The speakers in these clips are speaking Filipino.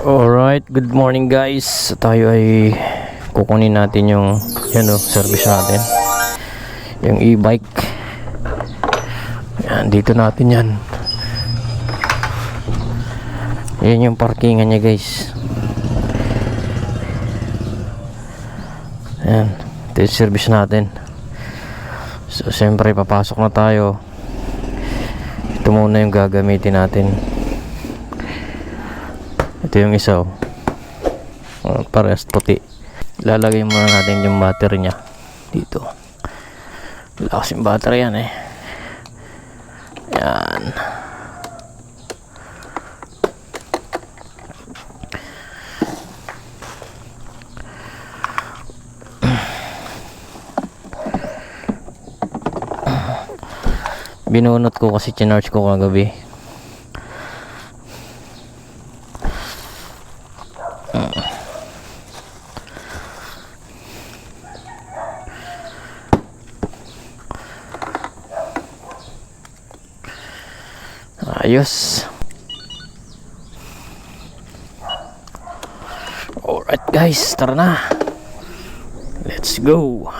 Alright, good morning guys. Tayo ay kukunin natin yung service natin. Yung e-bike. Yan, dito natin yan. Yan yung parkingan niya guys. Yan, ito yung service natin. So, siyempre papasok na tayo. Ito muna yung gagamitin natin. Ito yung isa parehas puti. Lalagay muna natin yung battery nya dito. Lakas yung battery yan yan. Binunot ko kasi chinarge ko kagabi. Ayos. Alright guys, tara na. Let's go.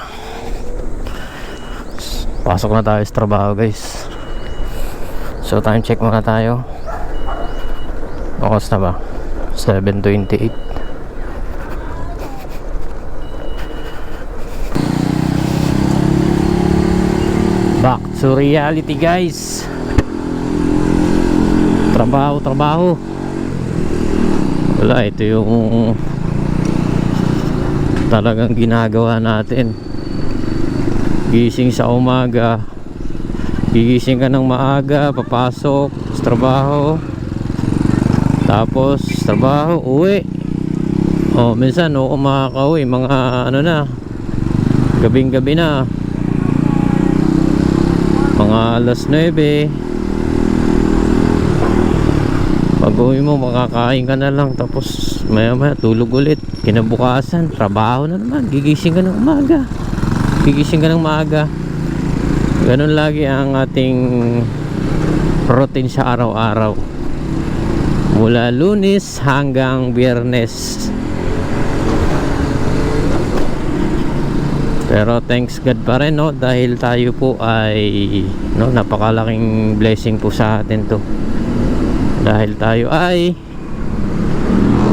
Pasok na tayo sa trabaho guys. So time check muna tayo. Oras na ba? 7:28. Back to reality guys. Trabaho. Wala, ito yung talagang ginagawa natin. Gising sa umaga, gigising ka ng maaga, papasok sa trabaho, tapos trabaho, uwi. Minsan makakauwi mga gabing-gabi na, mga alas 9. Pag uwi mo, makakain ka na lang, tapos maya tulog ulit. Kinabukasan, trabaho na naman, gigising ka ng maaga. Ganun lagi ang ating routine sa araw-araw, mula Lunes hanggang Biyernes. Pero thanks God pa rin, dahil tayo po ay napakalaking blessing po sa atin to, dahil tayo ay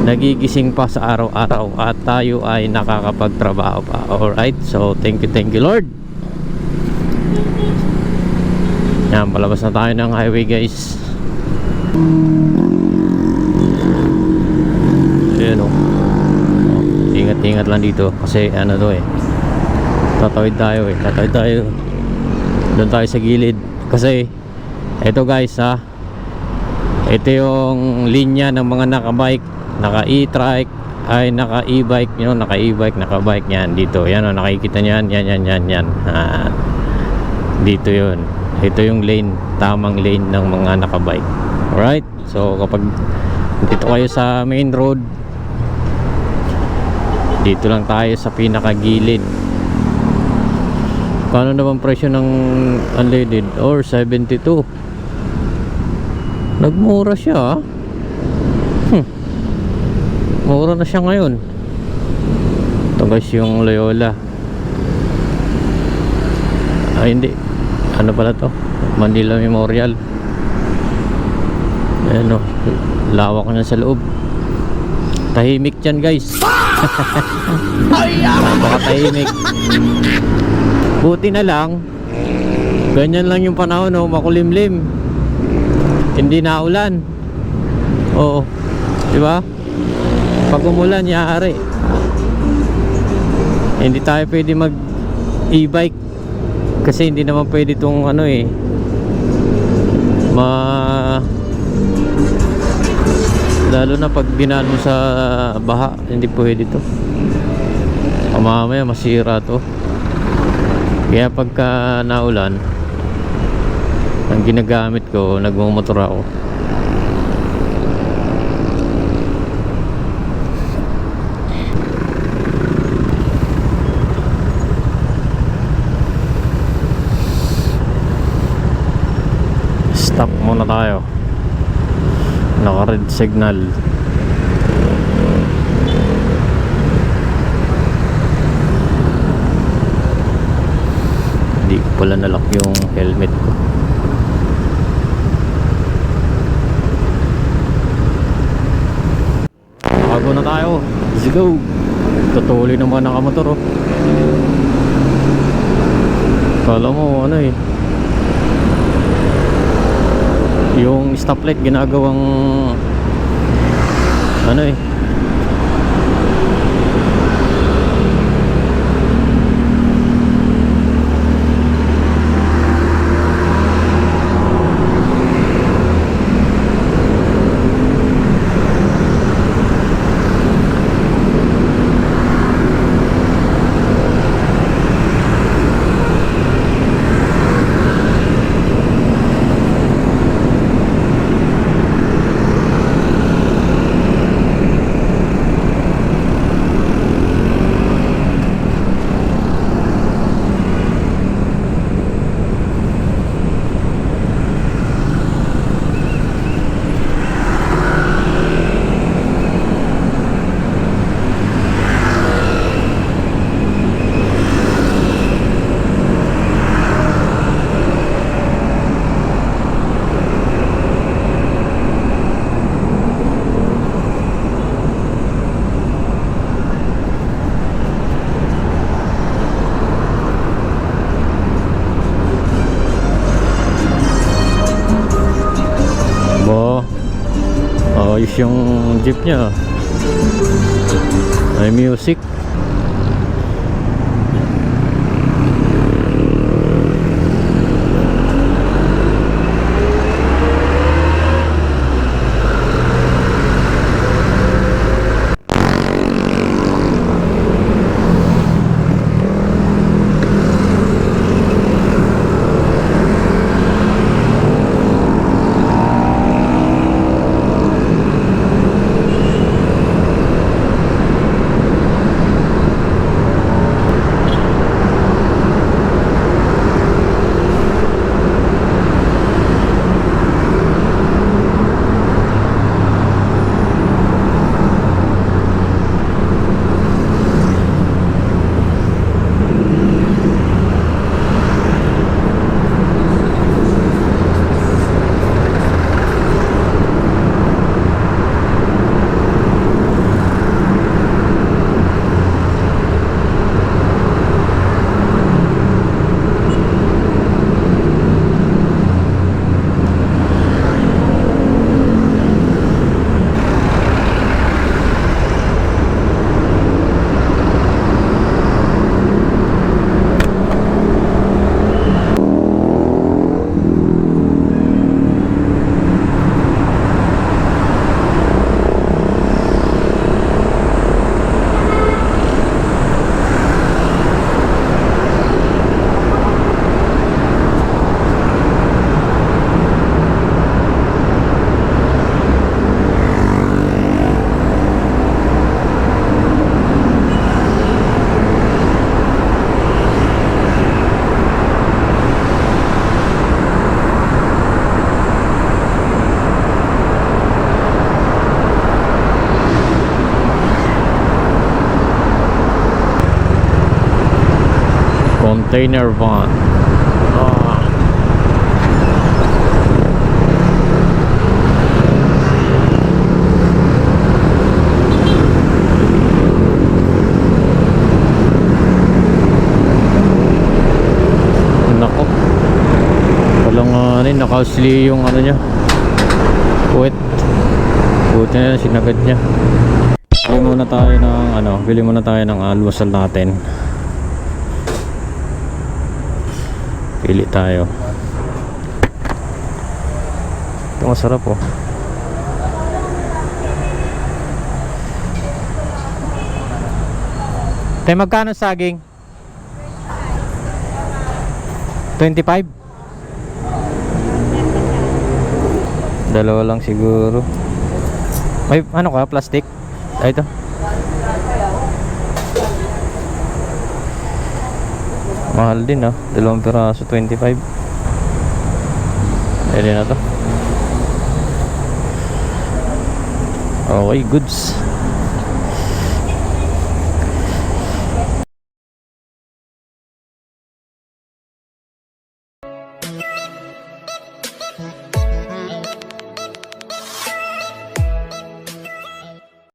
nagigising pa sa araw-araw at tayo ay nakakapagtrabaho pa. Alright, so thank you Lord. Yan, palabas na tayo ng highway guys. Ayan ingat-ingat lang dito kasi tatawid tayo doon tayo sa gilid kasi ito guys ito yung linya ng mga nakabike, naka e-trike, naka e-bike, naka-bike yan dito. Yan nakikita niyan, yan. Dito yun. Ito yung lane, tamang lane ng mga nakabike. Alright? So kapag dito kayo sa main road, dito lang tayo sa pinakagilid. Paano naman presyo ng unleaded? Or 72. Nagmura siya mura na siya ngayon. Ito guys yung Loyola. Hindi, pala to, Manila Memorial. Ayan lawak na sa loob. Tahimik dyan guys. Napakatahimik. Buti na lang ganyan lang yung panahon, makulimlim, hindi na ulan. Diba? Pag umulan, yari. Hindi tayo pwede mag e-bike kasi hindi naman pwede itong lalo na pag dinalo sa baha, hindi pwede to. Mamaya masira to. Kaya pagka naulan, ang ginagamit ko, nagmumotor ako. Stop muna tayo. Naka red signal. Hindi ko pala nalock yung helmet ko. Bago na tayo. Let's go. Tutuloy naman nakamotor oh. Kala mo ano eh, yung stoplight ginagawang ano eh, ayos yung jeep nya. May music. Container van. Nako. Walang naka-sli yung ano niya. Wet. Buti na sinagad niya. Bili muna tayo ng almusal natin. Pili tayo. Ito masarap oh. Tay, magkano saging? 25? Dalawa lang siguro. May ano ka? Plastic? Ay, ito. Mahal din ah. 2 piraso 25. Pwede na to. Okay, goods.